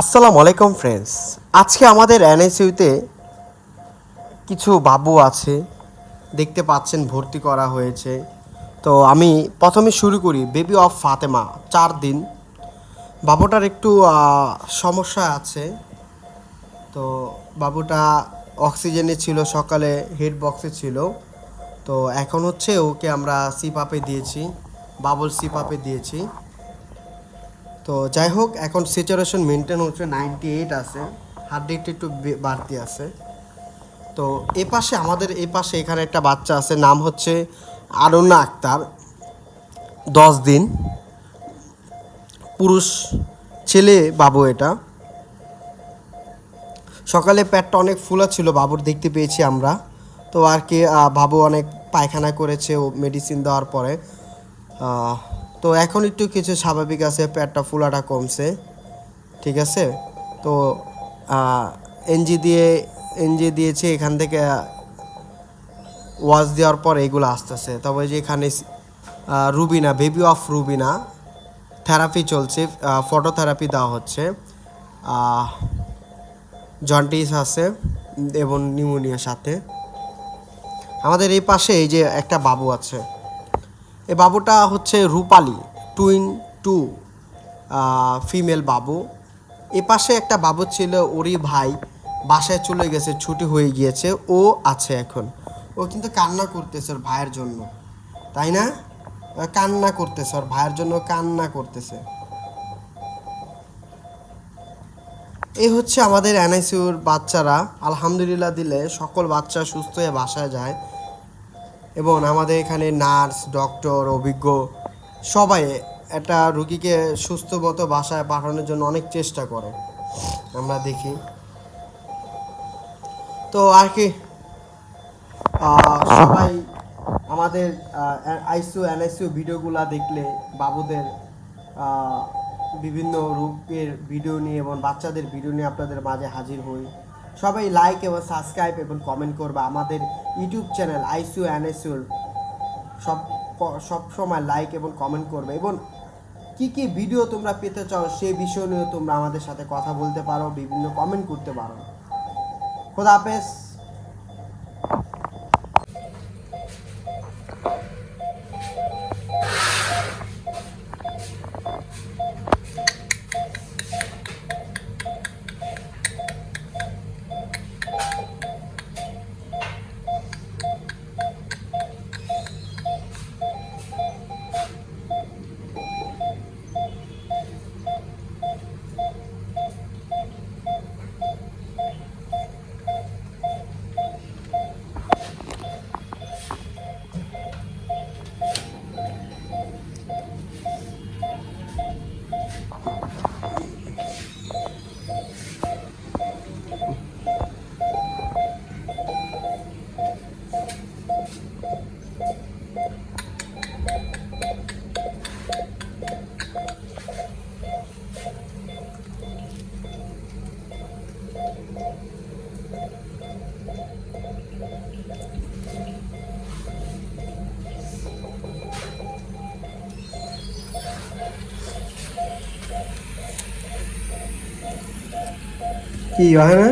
আসসালামু আলাইকুম ফ্রেন্ডস। আজকে আমাদের এনএসইউতে কিছু বাবু আছে, দেখতে পাচ্ছেন ভর্তি করা হয়েছে। তো আমি প্রথমে শুরু করি বেবি অফ ফাতেমা। 4 দিন বাবুটার একটু সমস্যা আছে। তো বাবুটা অক্সিজেনে ছিল, সকালে হেড বক্সে ছিল। তো এখন হচ্ছে ওকে আমরা সিপাপে দিয়েছি, বাবুল সিপাপে দিয়েছি। তো যাই হোক, এখন স্যাচুরেশন মেনটেন হচ্ছে 98 আছে, হার্ট রেট একটু বাড়তি আছে। তো আমাদের পাশে এখানে একটা বাচ্চা আছে, নাম হচ্ছে আরুনা আক্তার। 10 দিন, পুরুষ ছেলে বাবু। এটা সকালে পেটটা অনেক ফুলা ছিল বাবুর, দেখতে পেয়েছি আমরা। তো আর কি বাবু অনেক পায়খানা করেছে ও মেডিসিন দেওয়ার পরে। তো এখন একটু কিছু স্বাভাবিক আছে, পেটটা ফুলাটা কমছে, ঠিক আছে। তো এনজি দিয়েছে, এখান থেকে ওয়াশ দেওয়ার পর এগুলো আসতেছে। তবে যে এখানে Rubina, baby of Rubina therapy চলছে, ফটোথেরাপি দেওয়া হচ্ছে। জন্ডিস আছে এবং নিউমোনিয়ার সাথে। আমাদের এই পাশে এই যে একটা বাবু আছে, এই বাবুটা হচ্ছে রূপালী, টু ফিমেল বাবু। এ পাশে একটা বাবু ছিল, ওরই ভাই বাসায় চলে গেছে, ছুটি হয়ে গিয়েছে, ও আছে এখন। ও কিন্তু কান্না করতেছে ওর ভাইয়ের জন্য, তাই না? কান্না করতেছে, ওর ভাইয়ের জন্য কান্না করতেছে। এই হচ্ছে আমাদের এনআইসিউর বাচ্চারা। আলহামদুলিল্লাহ দিলে সকল বাচ্চা সুস্থ হয়ে বাসায় যায়। এবং আমাদের এখানে নার্স, ডক্টর, অভিজ্ঞ সবাই একটা রুগীকে সুস্থ মতো বাসায় পাঠানোর জন্য অনেক চেষ্টা করে, আমরা দেখি। তো আর কি সবাই আমাদের এনআইসিউ ভিডিওগুলো দেখলে বাবুদের বিভিন্ন রোগের ভিডিও নিয়ে এবং বাচ্চাদের ভিডিও নিয়ে আপনাদের মাঝে হাজির হই। সবাই লাইক এবং সাবস্ক্রাইব এবং কমেন্ট করবে আমাদের ইউটিউব চ্যানেল আইসিউ এনআইসিউর। সব সময় লাইক এবং কমেন্ট করবে, এবং কি ভিডিও তোমরা পেতে চাও সেই বিষয় নিয়ে তোমরা আমাদের সাথে কথা বলতে পারো, বিভিন্ন কমেন্ট করতে পারো। খোদা হাফেজ। কি হয় না?